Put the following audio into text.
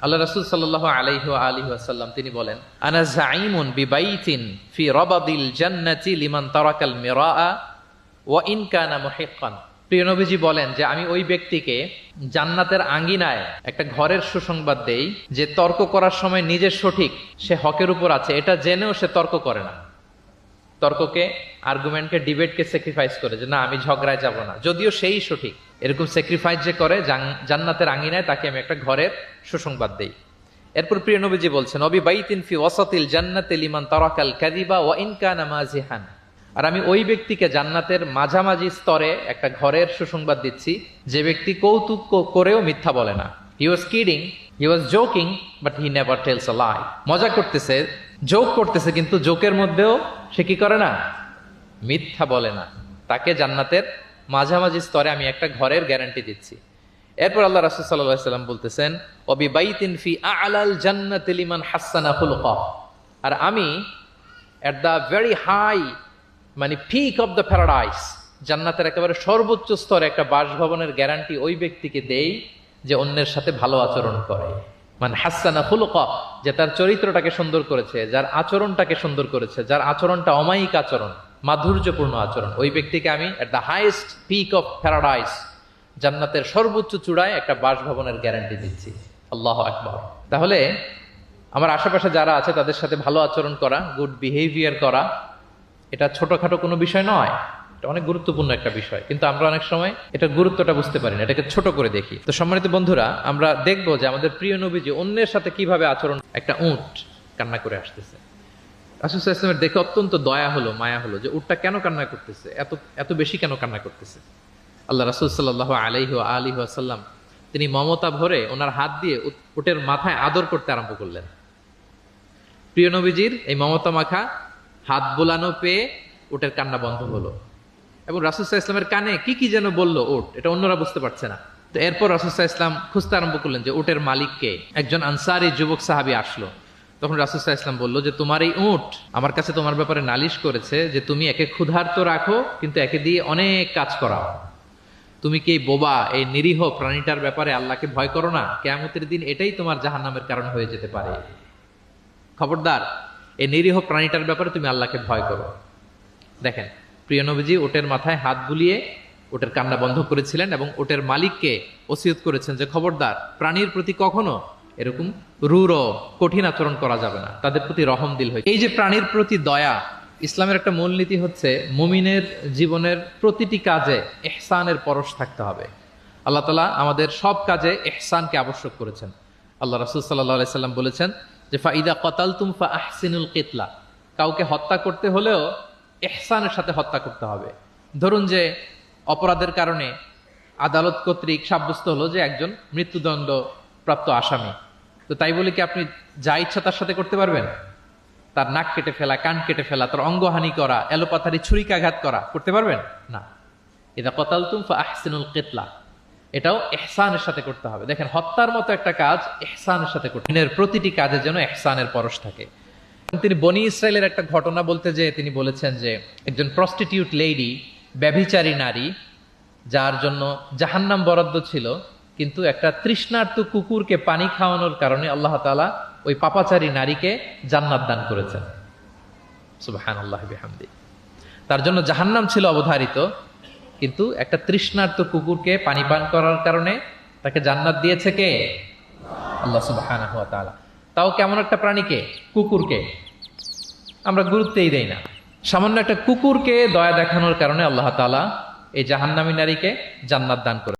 আল্লাহ রাসূল সাল্লাল্লাহু আলাইহি ওয়া আলিহি ওয়াসাল্লাম তিনি বলেন, আনা যাঈমুন বিবাইতিন ফি রাবাদিল জান্নাতি লিমান তারাকাল মিরাআ ওয়া ইন কানা মুহিক্কান। প্রিয় নবীজি বলেন যে আমি ওই ব্যক্তিকে জান্নাতের আঙ্গিনায় একটা ঘরের সুসংবাদ দেই যে তর্ক করার সময় নিজে সঠিক, সে হকের উপর আছে, এটা জেনেও সে তর্ক করে না। তর্ককে, আর্গুমেন্টকে, ডিবেটকে স্যাক্রিফাইস করে যে না আমি ঝগড়ায় যাব না, যদিও সেই সঠিক। এরকম স্যাক্রিফাইস যে করে জান্নাতের আঙ্গিনায়, তাকে আমি একটা ঘরের সুসংবাদ দেই। এরপর প্রিয় নবীজি বলছেন, অবি বাইতিন ফি ওয়াসাতিল জান্নাতি লিমান তারাকাল কাযিবা ওয়া ইন কানা মাযিহান। আর আমি ওই ব্যক্তিকে জান্নাতের মাঝামাঝি স্তরে একটা ঘরের সুসংবাদ দিচ্ছি যে ব্যক্তি কৌতুক করেও মিথ্যা বলে না। He was kidding, he was joking, but he never tells a lie. মজা করতেছে, জোক করতেছে, কিন্তু জোকের মধ্যেও সে কি করে না? মিথ্যা বলে না। তাকে জান্নাতের মাঝামাঝি স্তরে আমি একটা ঘরের গ্যারান্টি দিচ্ছি। এরপর আল্লাহ রাসূল সাল্লাল্লাহু আলাইহি ওয়াসাল্লাম বলতেছেন, ওয়াবি বাইতিন ফি আ'লাল জান্নাতি লিমান হাসানা খুলুকা। আর আমি এট দ্য ভেরি হাই, মানে পিক অফ দ্য প্যারাডাইস, জান্নাতের একেবারে সর্বোচ্চ স্তরে একটা বাসভবনের গ্যারান্টি ওই ব্যক্তিকে দেই যে অন্যের সাথে ভালো আচরণ করে। মানে হাসানা খুলুকা, যে তার চরিত্রটাকে সুন্দর করেছে, যার আচরণটাকে সুন্দর করেছে, যার আচরণটা অমায়িক আচরণ, মাধুর্যপূর্ণ আচরণ, ওই ব্যক্তিকে আমি at the highest peak of paradise, জান্নাতের সর্বোচ্চ চূড়ায় একটা বাসভবনের গ্যারান্টি দিচ্ছি। আল্লাহু আকবার। তাহলে আমার আশেপাশে যারা আছে তাদের সাথে ভালো আচরণ করা, গুড বিহেভিয়ার করা, এটা ছোটখাটো কোনো বিষয় নয়, এটা অনেক গুরুত্বপূর্ণ একটা বিষয়। কিন্তু আমরা অনেক সময় এটার গুরুত্বটা বুঝতে পারি না, এটাকে ছোট করে দেখি। তো সম্মানিত বন্ধুরা, আমরা দেখবো যে আমাদের প্রিয় নবীজি অন্যের সাথে কিভাবে আচরণ। একটা উট কান্না করে আসতেছে, রাসূল সাল্লাল্লাহু আলাইহি ওয়াসাল্লামের দেখে অত্যন্ত দয়া হলো, মায়া হলো যে উটটা কেন কান্না করতেছে, এত বেশি কেন কান্না করতেছে। আল্লাহ রাসূল সাল্লাল্লাহু আলাইহি ওয়া আলিহি ওয়াসাল্লাম তিনি মমতা ভরে ওনার হাত দিয়ে উটের মাথায় আদর করতে আরম্ভ করলেন। প্রিয় নবীজির এই মমতা মাখা হাত বোলানো পেয়ে উটের কান্না বন্ধ হলো, এবং রাসূল সাল্লাল্লাহু আলাইহি ওয়াসাল্লামের কানে কি কি যেন বলল উট, এটা অন্যরা বুঝতে পারছে না। তো এরপর রাসূল সাল্লাল্লাহু আলাইহি ওয়াসাল্লাম খুঁজতে আরম্ভ করলেন যে উটের মালিককে। একজন আনসারী যুবক সাহাবী আসলো, তখন রাসূল সাল্লাল্লাহু আলাইহি ওয়াসাল্লাম বলল যে তোমার এই উট আমার কাছে তোমার ব্যাপারে নালিশ করেছে যে তুমি একে ক্ষুধার্ত রাখো, কিন্তু একে দিয়ে অনেক কাজ করাও। তুমি কি এই বোবা, এই নিরীহ প্রাণীটার ব্যাপারে আল্লাহকে ভয় করো না? কিয়ামতের দিন এটাই তোমার জাহান্নামের কারণ হয়ে যেতে পারে। খবরদার, এই নিরীহ প্রাণীটার ব্যাপারে তুমি আল্লাহকে ভয় করো। দেখেন, প্রিয় নবীজি ওটের মাথায় হাত বুলিয়ে ওটের কান্না বন্ধ করেছিলেন, এবং ওটের মালিককে ওসিয়ত করেছেন যে খবরদার, প্রাণীর প্রতি কখনো এরকম রূঢ় কঠিন আচরণ করা যাবে না, তাদের প্রতি রহম দিল হয়। এই যে প্রাণীর প্রতি দয়া, ইসলামের একটা মূলনীতি হচ্ছে মুমিনের জীবনের প্রতিটি কাজে ইহসানের পরশ থাকতে হবে। আল্লাহ তাআলা আমাদের সব কাজে ইহসানকে আবশ্যক করেছেন। আল্লাহ রাসূল সাল্লাল্লাহু আলাইহি সাল্লাম বলেছেন যে ফাইদা কাতালতুম ফাআহসিনুল কিতলা, কাউকে হত্যা করতে হলেও ইহসানের সাথে হত্যা করতে হবে। ধরুন যে অপরাধের কারণে আদালত কর্তৃক সাব্যস্ত হলো যে একজন মৃত্যুদণ্ড প্রাপ্ত আসামি, তো তাই বলে কি আপনি যা ইচ্ছা তার সাথে করতে পারবেন? তার নাক কেটে ফেলা, কান কেটে ফেলা, তার অঙ্গহানি করা, এলোপাথারি ছুরিকাঘাত করা করতে পারবেন না। ইদা কাতালতুম ফাআহসিনুল কিতলা, এটাও ইহসানের সাথে করতে হবে। দেখেন, হত্যার মতো একটা কাজ ইহসানের সাথে করতে হবে। প্রতিটি কাজে যেন ইহসানের পরশ থাকে। তিনি বনি ইসরায়েলের একটা ঘটনা বলতে যেয়ে তিনি বলেছেন যে একজন প্রস্টিটিউট লেডি, ব্যভিচারী নারী, যার জন্য জাহান্নাম বরাদ্দ ছিল, কিন্তু একটা তৃষ্ণার্ত কুকুরকে পানি খাওয়ানোর কারণে আল্লাহ তাআলা ওই পাপাচারী নারীকে জান্নাত দান করেছেন। সুবহানাল্লাহি বিহামদি। তার জন্য জাহান্নাম ছিল অবধারিত, কিন্তু একটা তৃষ্ণার্ত কুকুরকে পানি পান করার কারণে তাকে জান্নাত দিয়েছে কে? আল্লাহ সুবহানাহু ওয়া তাআলা। তাও কেমন একটা প্রাণীকে? কুকুরকে। আমরা গুরুত্বই দেই না। সামান্য একটা কুকুরকে দয়া দেখানোর কারণে আল্লাহ তাআলা এই জাহান্নামী নারীকে জান্নাত দান করে।